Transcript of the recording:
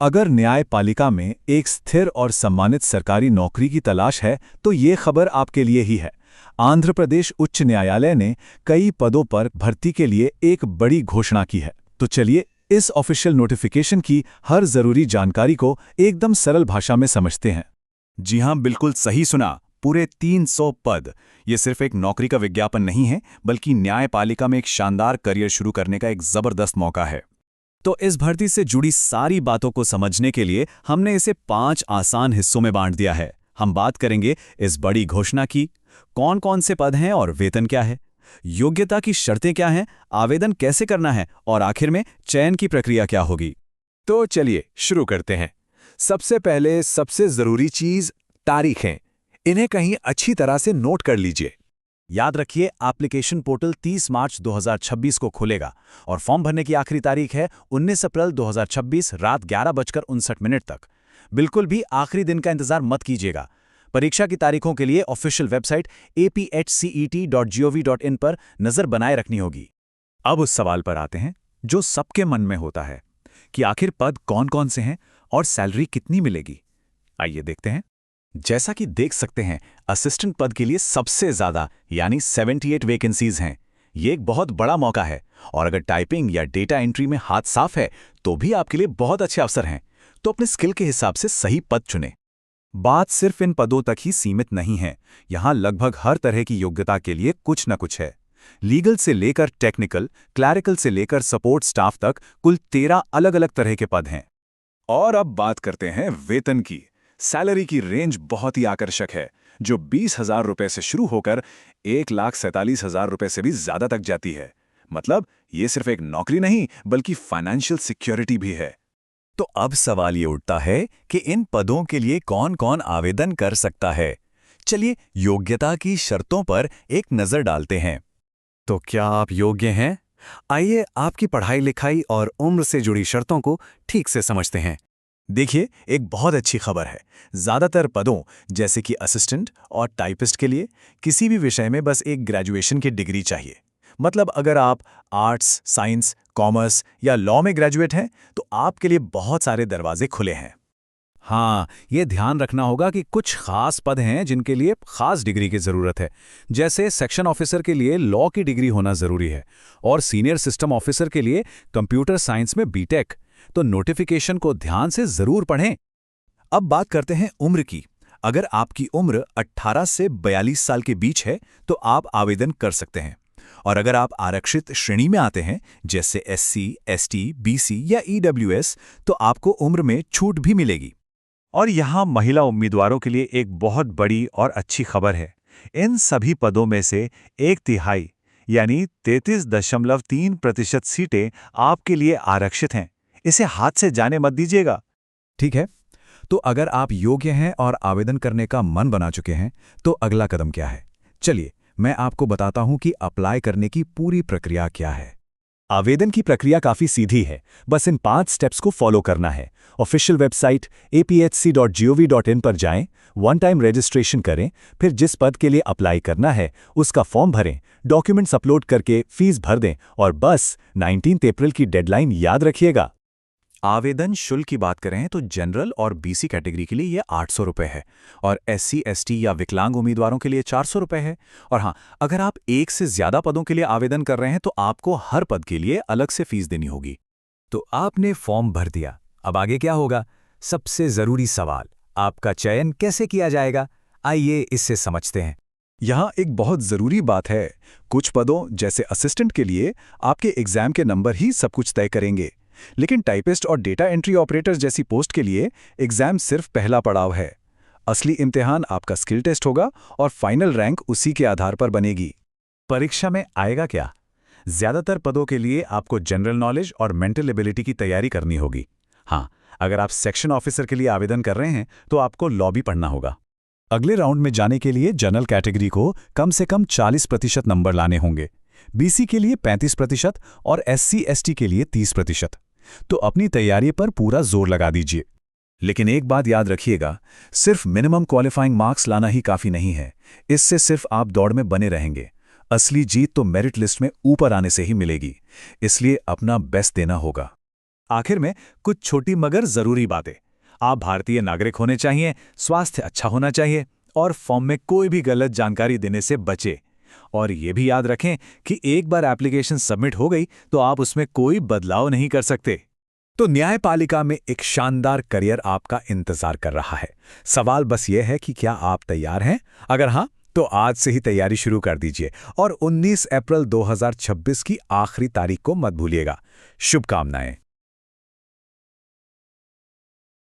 अगर न्यायपालिका में एक स्थिर और सम्मानित सरकारी नौकरी की तलाश है तो ये खबर आपके लिए ही है। आंध्र प्रदेश उच्च न्यायालय ने कई पदों पर भर्ती के लिए एक बड़ी घोषणा की है। तो चलिए इस ऑफिशियल नोटिफिकेशन की हर जरूरी जानकारी को एकदम सरल भाषा में समझते हैं। जी हां, बिल्कुल सही सुना। पूरे 300 पद। ये सिर्फ एक नौकरी का विज्ञापन नहीं है, बल्कि न्यायपालिका में एक शानदार करियर शुरू करने का एक जबरदस्त मौका है। तो इस भर्ती से जुड़ी सारी बातों को समझने के लिए हमने इसे 5 आसान हिस्सों में बांट दिया है। हम बात करेंगे इस बड़ी घोषणा की, कौन कौन से पद हैं और वेतन क्या है, योग्यता की शर्तें क्या हैं, आवेदन कैसे करना है और आखिर में चयन की प्रक्रिया क्या होगी। तो चलिए शुरू करते हैं। सबसे पहले सबसे जरूरी चीज तारीखें। इन्हें कहीं अच्छी तरह से नोट कर लीजिए। याद रखिए, एप्लीकेशन पोर्टल 30 मार्च 2026 को खुलेगा और फॉर्म भरने की आखिरी तारीख है 19 अप्रैल 2026 रात 11:59 तक। बिल्कुल भी आखिरी दिन का इंतजार मत कीजिएगा। परीक्षा की तारीखों के लिए ऑफिशियल वेबसाइट apHCET.gov.in पर नजर बनाए रखनी होगी। अब उस सवाल पर आते हैं जो सबके मन में होता है कि आखिर पद कौन कौन से हैं और सैलरी कितनी मिलेगी। आइए देखते हैं। जैसा कि देख सकते हैं, असिस्टेंट पद के लिए सबसे ज्यादा यानी 78 वैकेंसीज हैं। ये एक बहुत बड़ा मौका है और अगर टाइपिंग या डेटा एंट्री में हाथ साफ है तो भी आपके लिए बहुत अच्छे अवसर हैं। तो अपने स्किल के हिसाब से सही पद चुनें। बात सिर्फ इन पदों तक ही सीमित नहीं है। यहाँ लगभग हर तरह की योग्यता के लिए कुछ न कुछ है। लीगल से लेकर टेक्निकल, क्लैरिकल से लेकर सपोर्ट स्टाफ तक कुल 13 अलग अलग तरह के पद हैं। और अब बात करते हैं वेतन की। सैलरी की रेंज बहुत ही आकर्षक है, जो 20,000 रुपए से शुरू होकर 1,47,000 रुपए से भी ज्यादा तक जाती है। मतलब ये सिर्फ एक नौकरी नहीं, बल्कि फाइनेंशियल सिक्योरिटी भी है। तो अब सवाल ये उठता है कि इन पदों के लिए कौन कौन आवेदन कर सकता है। चलिए योग्यता की शर्तों पर एक नजर डालते हैं। तो क्या आप योग्य हैं? आइए आपकी पढ़ाई लिखाई और उम्र से जुड़ी शर्तों को ठीक से समझते हैं। देखिए, एक बहुत अच्छी खबर है। ज़्यादातर पदों जैसे कि असिस्टेंट और टाइपिस्ट के लिए किसी भी विषय में बस एक ग्रेजुएशन की डिग्री चाहिए। मतलब अगर आप आर्ट्स, साइंस, कॉमर्स या लॉ में ग्रेजुएट हैं तो आपके लिए बहुत सारे दरवाजे खुले हैं। हाँ, ये ध्यान रखना होगा कि कुछ खास पद हैं जिनके लिए खास डिग्री की ज़रूरत है। जैसे सेक्शन ऑफिसर के लिए लॉ की डिग्री होना ज़रूरी है और सीनियर सिस्टम ऑफिसर के लिए कंप्यूटर साइंस में बीटेक। तो नोटिफिकेशन को ध्यान से जरूर पढ़ें। अब बात करते हैं उम्र की। अगर आपकी उम्र 18 से 42 साल के बीच है तो आप आवेदन कर सकते हैं। और अगर आप आरक्षित श्रेणी में आते हैं जैसे SC, ST, BC या EWS तो आपको उम्र में छूट भी मिलेगी। और यहाँ महिला उम्मीदवारों के लिए एक बहुत बड़ी और अच्छी खबर है। इन सभी पदों में से 1/3 यानी 33.3% सीटें आपके लिए आरक्षित हैं। इसे हाथ से जाने मत दीजिएगा। ठीक है, तो अगर आप योग्य हैं और आवेदन करने का मन बना चुके हैं तो अगला कदम क्या है? चलिए मैं आपको बताता हूं कि अप्लाई करने की पूरी प्रक्रिया क्या है। आवेदन की प्रक्रिया काफी सीधी है। बस इन 5 स्टेप्स को फॉलो करना है। ऑफिशियल वेबसाइट apHC.gov.in पर जाएं, वन टाइम रजिस्ट्रेशन करें, फिर जिस पद के लिए अप्लाई करना है उसका फॉर्म भरें, डॉक्यूमेंट्स अपलोड करके फीस भर दें और बस 19 अप्रैल की डेडलाइन याद रखिएगा। आवेदन शुल्क की बात करें तो जनरल और BC कैटेगरी के लिए ये 800 रुपये है और SC, ST या विकलांग उम्मीदवारों के लिए 400 रुपये है। और हाँ, अगर आप एक से ज्यादा पदों के लिए आवेदन कर रहे हैं तो आपको हर पद के लिए अलग से फीस देनी होगी। तो आपने फॉर्म भर दिया, अब आगे क्या होगा? सबसे जरूरी सवाल, आपका चयन कैसे किया जाएगा? आइए इससे समझते हैं। यहाँ एक बहुत जरूरी बात है। कुछ पदों जैसे असिस्टेंट के लिए आपके एग्जाम के नंबर ही सब कुछ तय करेंगे, लेकिन टाइपिस्ट और डेटा एंट्री ऑपरेटर जैसी पोस्ट के लिए एग्जाम सिर्फ पहला पड़ाव है। असली इम्तिहान आपका स्किल टेस्ट होगा और फाइनल रैंक उसी के आधार पर बनेगी। परीक्षा में आएगा क्या? ज्यादातर पदों के लिए आपको जनरल नॉलेज और मेंटल एबिलिटी की तैयारी करनी होगी। हाँ, अगर आप सेक्शन ऑफिसर के लिए आवेदन कर रहे हैं तो आपको लॉ भी पढ़ना होगा। अगले राउंड में जाने के लिए जनरल कैटेगरी को कम से कम 40% नंबर लाने होंगे, BC के लिए 35% और SC, ST के लिए 30%। तो अपनी तैयारी पर पूरा जोर लगा दीजिए। लेकिन एक बात याद रखिएगा, सिर्फ मिनिमम क्वालिफाइंग मार्क्स लाना ही काफी नहीं है। इससे सिर्फ आप दौड़ में बने रहेंगे। असली जीत तो मेरिट लिस्ट में ऊपर आने से ही मिलेगी, इसलिए अपना बेस्ट देना होगा। आखिर में कुछ छोटी मगर जरूरी बातें। आप भारतीय नागरिक होने चाहिए, स्वास्थ्य अच्छा होना चाहिए और फॉर्म में कोई भी गलत जानकारी देने से बचे। और ये भी याद रखें कि एक बार एप्लीकेशन सबमिट हो गई तो आप उसमें कोई बदलाव नहीं कर सकते। तो न्यायपालिका में एक शानदार करियर आपका इंतजार कर रहा है। सवाल बस ये है कि क्या आप तैयार हैं? अगर हाँ, तो आज से ही तैयारी शुरू कर दीजिए और 19 अप्रैल 2026 की आखिरी तारीख को मत भूलिएगा। शुभकामनाएं।